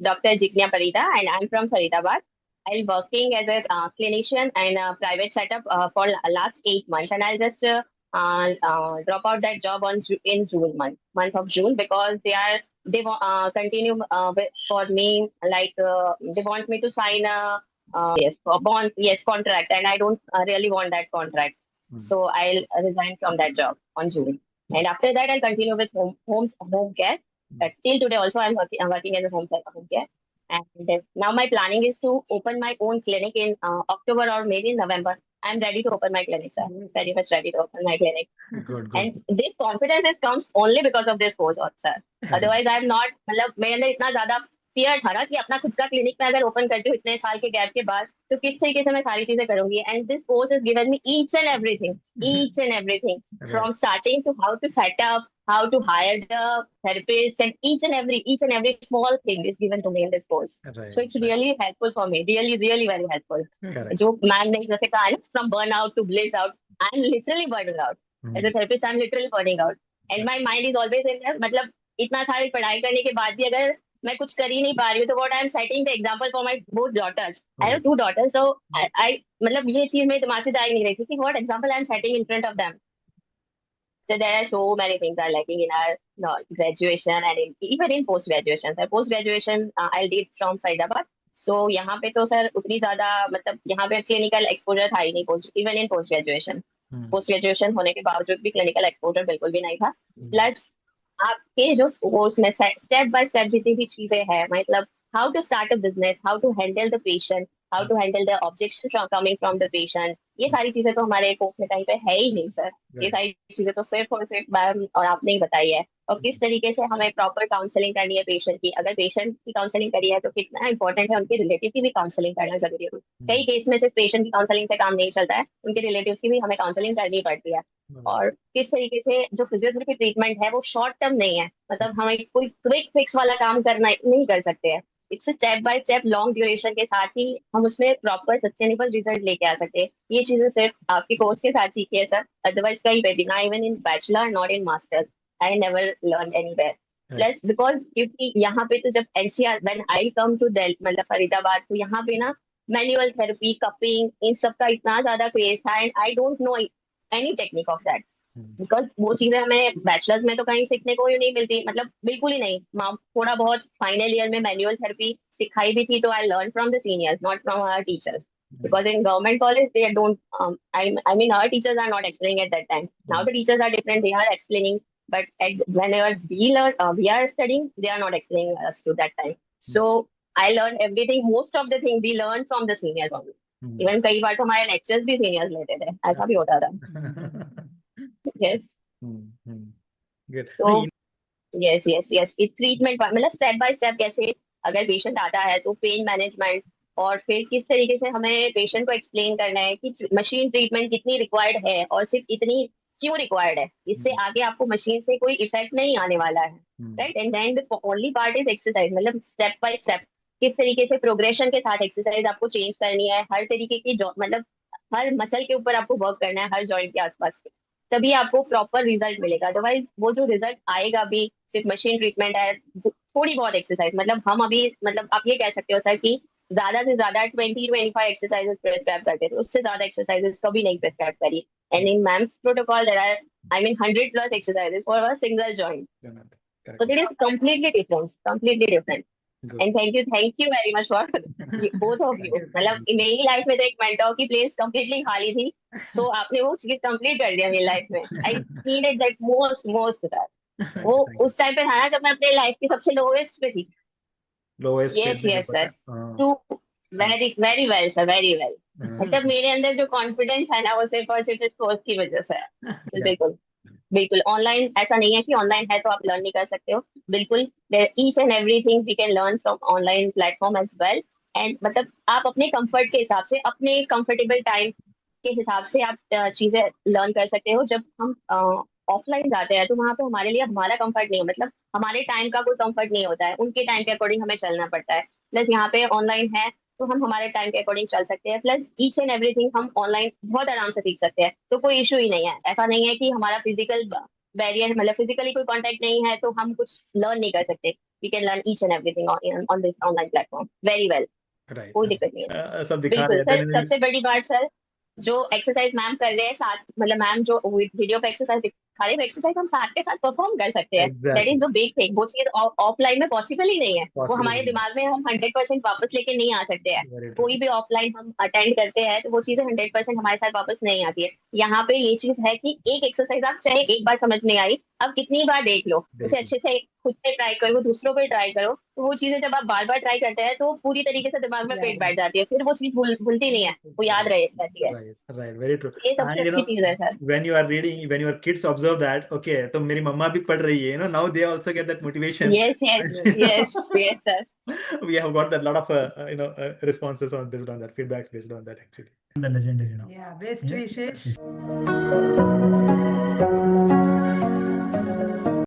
Dr. Jignya Parida, and I'm from Faridabad. I'm working as a clinician in a private setup for last 8 months, and I'll just drop out that job in June month of June, because they continue for me, like they want me to sign a yes bond, yes, contract, and I don't really want that contract. So I'll resign from that job on June, and after that I'll continue with home care. Till today also I'm working as a home care. And now my planning is to open my own clinic in October or maybe November. I'm ready to open my clinic, sir. Very much ready to open my clinic. Good, good. And this confidence comes only because of this course, sir. Otherwise, I'm not. मतलब मेरे अंदर इतना ज्यादा fear था ना कि अपना खुद का क्लिनिक में अगर ओपन करती हूँ इतने साल के गैप के बाद, तो किस तरीके से मैं सारी चीजें करूंगी. And this course is given me each and everything from starting to how to set up, how to hire the therapist, and each and every small thing is given to me in this course. Right, So it's right. really helpful for me. Really, really very helpful. Correct. जो ma'am ने जैसे कहा है ना, from burnout to bliss out, I'm literally burning out. As a therapist, I'm literally burning out. And my mind is always in there. मतलब इतना सारी पढ़ाई करने के बाद भी अगर मैं कुछ कर ही नहीं पा रही हूँ, तो what I'm setting the example for my both daughters. I have two daughters, so I मतलब ये चीज मेरे दिमाग से जा ही नहीं रही थी कि what example I'm setting in front of them. So there are so many things are lacking in our graduation and even in post graduation. So post graduation I did from Faridabad. So यहाँ पे तो sir उतनी ज्यादा मतलब यहाँ पे clinical exposure था ही नहीं post even in post graduation. Post graduation होने के बावजूद भी क्लिनिकल एक्सपोजर बिल्कुल भी नहीं था. प्लस आपके जो कोर्स में स्टेप बाय स्टेप जितनी भी चीजें हैं, मतलब how to start a business, how to handle the patient, how to handle the objection coming from the patient, ये सारी चीजें तो हमारे कोर्स में कहीं पे है ही नहीं सर. ये सारी चीजें तो सिर्फ और सिर्फ मैम और आपने ही बताई है. और किस तरीके से हमें प्रॉपर काउंसलिंग करनी है पेशेंट की. अगर पेशेंट की काउंसलिंग करी है तो कितना इंपॉर्टेंट है उनके रिलेटिव की भी काउंसलिंग करना जरूरी है. कई केस में सिर्फ पेशेंट की काउंसलिंग से काम नहीं चलता है, उनके रिलेटिव्स की भी हमें काउंसलिंग करनी पड़ती है. और किस तरीके से जो फिजियोथेरेपी ट्रीटमेंट है वो शॉर्ट टर्म नहीं है, मतलब हमें कोई क्विक फिक्स वाला काम करना नहीं कर सकते हैं. It's step by step long duration के साथ ही हम उसमें प्रॉपर सस्टेनेबल रिजल्ट लेके आ सकते हैं. ये चीजें सिर्फ आपके कोर्स के साथ सीखी है सर. अदरवाइज कहीं पे भी ना, even in bachelor not in masters, I never learn anywhere. Plus because क्योंकि यहाँ पे तो जब NCR when I come to मतलब फरीदाबाद, तो यहाँ पे ना मैनुअल थेरेपी, कपिंग, इन सब का इतना ज्यादा क्रेज था. And I don't know any technique of that, because वो चीजें हमें बैचलर्स में तो कहीं सीखने को ही नहीं मिलती, मतलब बिल्कुल ही नहीं. थोड़ा बहुत फाइनल ईयर में मैनुअल थेरेपी सिखाई भी थी, तो I learn from the seniors, not from our teachers. Because in government college they don't I mean our teachers are not explaining at that time. Now the teachers are different, they are explaining, but whenever we are studying, they are not explaining us to that time. So I learned everything, most of the thing we learned from the seniors only. Even कई बार तो हमारे lectures भी seniors लेते थे, ऐसा भी होता था. Yes. Good. तो यस यस यस ट्रीटमेंट मतलब स्टेप बाय स्टेप कैसे अगर पेशेंट आता है तो पेन मैनेजमेंट, और फिर किस तरीके से हमें पेशेंट को एक्सप्लेन करना है कि मशीन ट्रीटमेंट कितनी रिक्वायर्ड है और सिर्फ इतनी क्यों रिक्वायर्ड है. इससे आगे आपको मशीन से कोई इफेक्ट नहीं आने वाला है, right. And then the only part is exercise, मतलब स्टेप बाय स्टेप किस तरीके से प्रोग्रेशन के साथ एक्सरसाइज आपको चेंज करनी है. हर तरीके की मतलब हर मसल के ऊपर आपको वर्क करना है, हर जॉइंट के आसपास, तभी आपको प्रॉपर रिजल्ट मिलेगा. अदरवाइज वो जो रिजल्ट आएगा भी सिर्फ मशीन ट्रीटमेंट है, थोड़ी बहुत एक्सरसाइज, मतलब हम अभी मतलब आप ये कह सकते हो सर कि ज्यादा से ज्यादा 20-25 एक्सरसाइजेस प्रेस्क्राइब करते थे, उससे ज्यादा एक्सरसाइजेस कभी नहीं प्रेस्क्राइब करी. एंड इन मैम्स protocol there are 100+ exercises for a single joint. So it is completely different. And thank you very much for both of you. मतलब मेरी लाइफ में तो एक मेंटर की प्लेस कंप्लीटली खाली थी, सो आपने वो चीज कंप्लीट कर दिया मेरी लाइफ में. I needed that most that. वो उस टाइम पे था ना जब मैं अपने लाइफ की सबसे लोवेस्ट पे थी. Yes yes sir, too very very well sir, very well. मतलब मेरे अंदर जो कॉन्फिडेंस है ना वो सिर्फ और सिर्फ इस कोर्स की वजह से है. बिल्कुल बिल्कुल. ऑनलाइन ऐसा नहीं है कि ऑनलाइन है तो आप लर्न नहीं कर सकते हो, बिल्कुल. Each and everything we can learn from online platform as well. And मतलब आप अपने कंफर्ट के हिसाब से, अपने कंफर्टेबल टाइम के हिसाब से आप चीजें लर्न कर सकते हो. जब हम ऑफलाइन जाते हैं तो वहां पे हमारे लिए हमारा कंफर्ट नहीं हो, मतलब हमारे टाइम का कोई कंफर्ट नहीं होता है, उनके टाइम के अकॉर्डिंग हमें चलना पड़ता है. प्लस यहाँ पे ऑनलाइन है तो हम हमारे टाइम के अकॉर्डिंग चल सकते हैं. प्लस ईच एंड एवरीथिंग हम ऑनलाइन बहुत आराम से सीख सकते हैं, तो कोई इशू ही नहीं है. ऐसा नहीं है कि हमारा फिजिकल बैरियर, मतलब फिजिकली कोई कांटेक्ट नहीं है तो हम कुछ लर्न नहीं कर सकते. we can learn each and everything on this online platform very well. Right. कोई दिक्कत नहीं है सब दिखा बिल्कुल रहे सर। हैं सबसे बड़ी बात सर, जो एक्सरसाइज मैम कर रहे हैं साथ, मतलब मैम जो वीडियो पे एक्सरसाइज दिखा रहे हैं, एक्सरसाइज हम साथ के साथ परफॉर्म कर सकते हैं। That is the big thing. वो चीज ऑफलाइन में पॉसिबल ही नहीं है। वो हमारे दिमाग में हम 100% वापस लेके नहीं आ सकते हैं। कोई भी ऑफलाइन हम अटेंड करते हैं तो वो चीजें 100% हमारे साथ वापस नहीं आती है। यहाँ पे ये चीज है कि एक एक्सरसाइज आप चाहे एक बार समझ नहीं आई, अब कितनी बार देख लो, उसे अच्छे से खुद पे ट्राई करो, दूसरों पे ट्राई करो, तो वो चीजें जब आप बार बार ट्राई करते हैं तो पूरी तरीके से दिमाग में फिट बैठ जाती है, फिर वो चीज भूलती नहीं है, वो याद रहती है। Right, very true. ये सबसे अच्छी चीज है sir. When you are reading, when your kids observe that, okay, तो मेरी मम्मा भी पढ़ रही है, now they also get that motivation. Yes, sir. We have got that lot of responses based on that, feedbacks based on that actually. The legendary now. Yeah, best wishes.